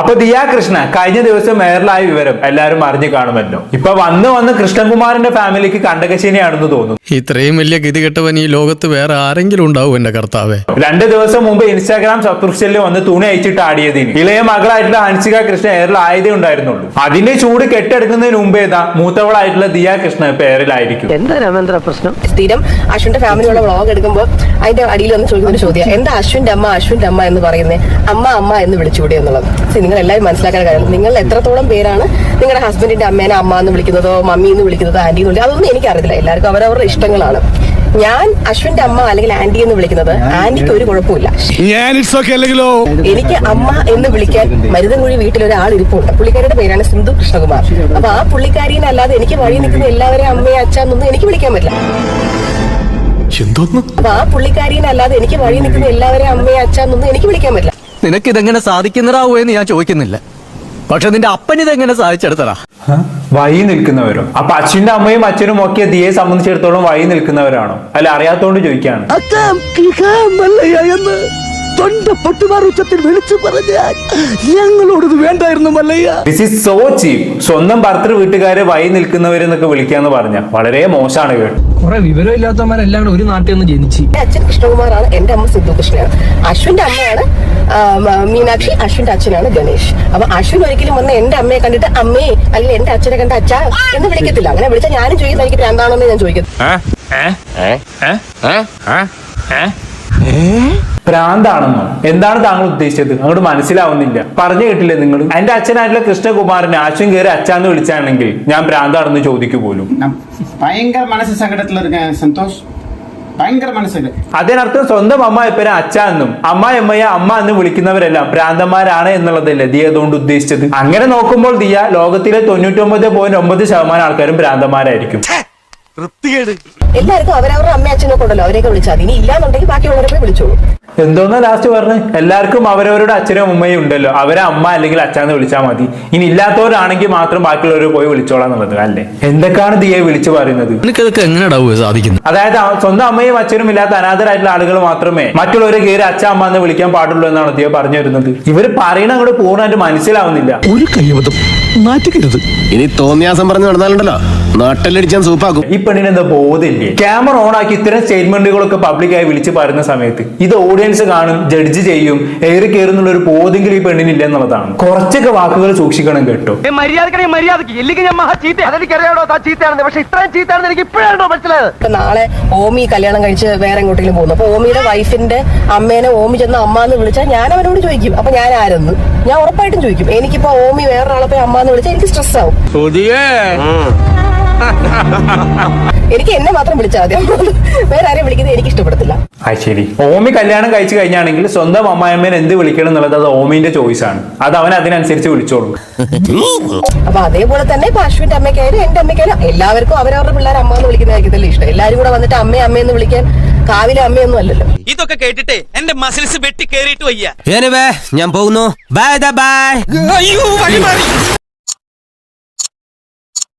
അപ്പൊ ദിയ കൃഷ്ണ കഴിഞ്ഞ ദിവസം മേയറിലായ വിവരം എല്ലാവരും അറിഞ്ഞു കാണുമല്ലോ. ഇപ്പൊ വന്ന് കൃഷ്ണകുമാറിന്റെ ഫാമിലിക്ക് കണ്ടകശേനിയാണെന്ന് തോന്നുന്നു. ഇത്രയും വലിയ ഗതികെട്ടവൻ ഈ ലോകത്ത് വേറെ ആരെങ്കിലും ഉണ്ടാവും എന്റെ കർത്താവേ. 2 ദിവസം മുമ്പ് ഇൻസ്റ്റാഗ്രാം സബ്സ്ക്രിപ്ഷനിൽ വന്ന് തുണി അയച്ചിട്ട് ആടിയതിന് ഇളയ മകളായിട്ടുള്ള ഹൻസിക കൃഷ്ണ എയറിലായതേ ഉണ്ടായിരുന്നുള്ളൂ. അതിന്റെ ചൂട് കെട്ടെടുക്കുന്നതിന് മുമ്പേ മൂത്തവളായിട്ടുള്ള ദിയ കൃഷ്ണ പേരിലായിരിക്കും. എന്താ രാമേന്ദ്ര പ്രശ്നം? സ്ഥിരം അശ്വിന്റെ ഫാമിലിയുള്ള വ്ളോഗ് എടുക്കുമ്പോൾ അതിന്റെ അടിയിൽ വന്ന് ചോദിക്കുന്ന ഒരു ചോദ്യം, എന്താ അശ്വിന്റെ അമ്മ എന്ന് പറയുന്നത്, അമ്മ എന്ന് വിളിച്ചുകൂടി എന്നുള്ളത്. നിങ്ങൾ എല്ലാവരും മനസ്സിലാക്കാൻ കാര്യം, നിങ്ങൾ എത്രത്തോളം പേരാണ് നിങ്ങളുടെ ഹസ്ബൻഡിന്റെ അമ്മേനെ അമ്മ എന്ന് വിളിക്കുന്നതോ മമ്മി എന്ന് വിളിക്കുന്നതോ ആന്റി എന്ന് വിളിക്കുന്നത്, അതൊന്നും എനിക്കറിയില്ല. എല്ലാവർക്കും അവരവരുടെ ഇഷ്ടങ്ങളാണ്. ഞാൻ അശ്വിന്റെ അമ്മ അല്ലെങ്കിൽ ആന്റി എന്ന് വിളിക്കുന്നത് ആന്റിക്ക് ഒരു കുഴപ്പമില്ല. എനിക്ക് അമ്മ എന്ന് വിളിക്കാൻ മരുതൻകുഴി വീട്ടിൽ ഒരാൾ ഇരിപ്പുണ്ട്. പുള്ളിക്കാരിയുടെ പേരാണ് സിന്ധു കൃഷ്ണകുമാർ. അപ്പൊ ആ പുള്ളിക്കാരിനല്ലാതെ എനിക്ക് വഴി നിൽക്കുന്ന എല്ലാവരെയും അമ്മയെ അച്ഛന്നൊന്നും എനിക്ക് വിളിക്കാൻ പറ്റില്ല. അപ്പൊ ആ പുള്ളിക്കാരിനല്ലാതെ എനിക്ക് വഴി നിൽക്കുന്ന എല്ലാവരെയും അമ്മയെ അച്ഛന്നൊന്നും എനിക്ക് വിളിക്കാൻ പറ്റില്ല. നിനക്ക് ഇതെങ്ങനെ സാധിക്കുന്നതാവോ എന്ന് ഞാൻ ചോദിക്കുന്നില്ല, പക്ഷെ നിന്റെ അപ്പൻ ഇതെങ്ങനെ സാധിച്ചെടുത്തടാ? വഴി നിൽക്കുന്നവരോ? അപ്പൊ അച്ഛന്റെ അമ്മയും അച്ഛനും ഒക്കെ ദിയെ സംബന്ധിച്ചിടത്തോളം വഴി നിൽക്കുന്നവരാണോ? അല്ല, അറിയാത്തോണ്ട് ചോദിക്കാണ്. ഞങ്ങളോടത് വേണ്ടായിരുന്നു മല്ലയ്യ. ദിസ് ഈസ് സോ ചീപ്പ്. സ്വന്തം ഭർത്തൃ വീട്ടുകാരെ വഴി നിൽക്കുന്നവരെന്നൊക്കെ വിളിക്കാന്ന് പറഞ്ഞ വളരെ മോശമാണ് കേട്ടോ. കുറെ വിവരമില്ലാത്തവന്മാരെല്ലാം ഒരു നാട്ടിൽ നിന്ന് ജനിച്ചു. അച്ഛൻ കൃഷ്ണകുമാറാണ്, എന്റെ അമ്മ സിന്ധു കൃഷ്ണയാണ്. അശ്വിന്റെ അമ്മയാണ് മീനാക്ഷി, അശ്വിന്റെ അച്ഛനാണ് ഗണേഷ്. അപ്പൊ അശ്വിൻ ഒരിക്കലും വന്ന് എന്റെ അമ്മയെ കണ്ടിട്ട് അമ്മേ അല്ലെങ്കിൽ എന്റെ അച്ഛനെ കണ്ട അച്ഛ എന്ന് വിളിക്കത്തില്ല. അങ്ങനെ വിളിച്ചാൽ ഞാനും ചോദിക്കുന്നത് എനിക്ക് എന്താണെന്ന് ഞാൻ ചോദിക്കുന്നത്. ഭ്രാന്താണെന്നോ? എന്താണ് താങ്കൾ ഉദ്ദേശിച്ചത്? അങ്ങോട്ട് മനസ്സിലാവുന്നില്ല. പറഞ്ഞു കേട്ടില്ലേ നിങ്ങൾ? എന്റെ അച്ഛനായിട്ടുള്ള കൃഷ്ണകുമാറിനെ അശ്വിൻ കയറി അച്ഛാന്ന് വിളിച്ചാണെങ്കിൽ ഞാൻ ഭ്രാന്താണെന്ന് ചോദിക്കു പോലും. ഭയങ്കര മനസ്സ് സങ്കടത്തിലിരിക്കാൻ സന്തോഷ്, ഭയങ്കര മനസ്സിൽ. അതിനർത്ഥം സ്വന്തം അമ്മായിപ്പനെ അച്ഛ എന്നും അമ്മായിയമ്മയെ അമ്മ എന്ന് വിളിക്കുന്നവരെല്ലാം ഭ്രാന്തന്മാരാണ് എന്നുള്ളതല്ലേ ദിയ അതുകൊണ്ട് ഉദ്ദേശിച്ചത്? അങ്ങനെ നോക്കുമ്പോൾ ദിയ ലോകത്തിലെ 99.9% ആൾക്കാരും ഭ്രാന്തന്മാരായിരിക്കും. എല്ലാവർക്കും അവരവരുടെ അമ്മ അച്ഛനൊക്കെ ഉണ്ടല്ലോ, അവരെയൊക്കെ വിളിച്ചാൽ മതി. ഇനി ഇല്ലാന്നുണ്ടെങ്കിൽ ബാക്കിയുള്ളവരെ പോയി വിളിച്ചോളൂ. എന്തോന്നാ ലാസ്റ്റ് പറഞ്ഞ്? എല്ലാവർക്കും അവരവരുടെ അച്ഛനും അമ്മയും ഉണ്ടല്ലോ, അവരെ അമ്മ അല്ലെങ്കിൽ അച്ഛന്ന് വിളിച്ചാൽ മതി. ഇനി ഇല്ലാത്തവരാണെങ്കിൽ മാത്രം ബാക്കിയുള്ളവർ പോയി വിളിച്ചോളാന്നുള്ളത് അല്ലേ? എന്തൊക്കെയാണ് ദിയെ വിളിച്ചു പറയുന്നത്? നിനക്കതൊക്കെ എങ്ങനെയാ സാധിക്കുന്നത്? അതായത് സ്വന്തം അമ്മയും അച്ഛനും ഇല്ലാത്ത അനാഥരായിട്ടുള്ള ആളുകൾ മാത്രമേ മറ്റുള്ളവരെ കയറി അച്ഛ അമ്മ എന്ന് വിളിക്കാൻ പാടുള്ളൂ എന്നാണ് ദിയ പറഞ്ഞു വരുന്നത്. ഇവർ പറയണ അങ്ങോട്ട് പൂർണ്ണമായിട്ട് മനസ്സിലാവുന്നില്ല. ഒരു കയ്യബദ്ധം നാറ്റിക്കരുത്. ഇനി തോന്നിയാസം പറഞ്ഞു നടന്നാലുണ്ടല്ലോ നാട്ടിലടിച്ചാൻ സൂപ്പാക്കും. ഈ പെണ്ണിന് എന്താ ബോധമില്ലേ? ക്യാമറ ഓൺ ആക്കി ഇത്തരം സ്റ്റേറ്റ്മെന്റുകളൊക്കെ പബ്ലിക്കായി വിളിച്ച് പറയുന്ന സമയത്ത് ഇത് ഓഡിയൻസ് കാണും, ജഡ്ജ് ചെയ്യും, ഏറി കയറുന്നുള്ള ഒരു ബോധെങ്കിലും ഈ പെണ്ണിനില്ല എന്നുള്ളതാണ്. കുറച്ചൊക്കെ വാക്കുകൾ സൂക്ഷിക്കണം കേട്ടോ. നാളെ ഓമി കല്യാണം കഴിച്ച് വേറെ എങ്ങോട്ടെങ്കിലും പോകുന്നു. അപ്പൊ ഓമിയുടെ വൈഫിന്റെ അമ്മേനെ ഓമി ചെന്ന് അമ്മ എന്ന് വിളിച്ചാൽ ഞാൻ അവരോട് ചോദിക്കും, അപ്പൊ ഞാൻ ആരെന്ന് ഞാൻ ഉറപ്പായിട്ടും ചോദിക്കും. എനിക്കിപ്പോ ഓമി വേറൊരാളെ പോയി അമ്മ എന്ന് വിളിച്ചാൽ എനിക്ക് സ്ട്രെസ് ആവും. എനിക്ക് എന്നെ മാത്രം വിളിച്ചാൽ മതി, വേറെ ആരെയും വിളിക്കുന്നത് എനിക്ക് ഇഷ്ടപ്പെടത്തില്ല. ശരി, ഓമി കല്യാണം കഴിച്ചു കഴിഞ്ഞാണെങ്കിൽ സ്വന്തം അമ്മായിമ്മേനെ എന്ത് വിളിക്കണം എന്നുള്ളത് അത് ഓമിന്റെ ചോയ്സ് ആണ്. അത് അവൻ അതിനനുസരിച്ച് വിളിച്ചോളൂ. അപ്പൊ അതേപോലെ തന്നെ ഇപ്പൊ അശ്വിന്റെ അമ്മയ്ക്കായാലും എന്റെ അമ്മയ്ക്കായാലും എല്ലാവർക്കും അവരവരുടെ പിള്ളേർ അമ്മ എന്ന് വിളിക്കുന്നതായിരിക്കത്തില്ല ഇഷ്ടം. എല്ലാരും കൂടെ വന്നിട്ട് അമ്മയെന്ന് വിളിക്കാൻ കാവിലെ അമ്മയൊന്നും അല്ലല്ലോ. ഇതൊക്കെ കേട്ടിട്ട് എന്റെ മസിൽസ് വെട്ടി കേറിയിട്ട് വയ്യ. ഞാൻ പോകുന്നു. Bye bye.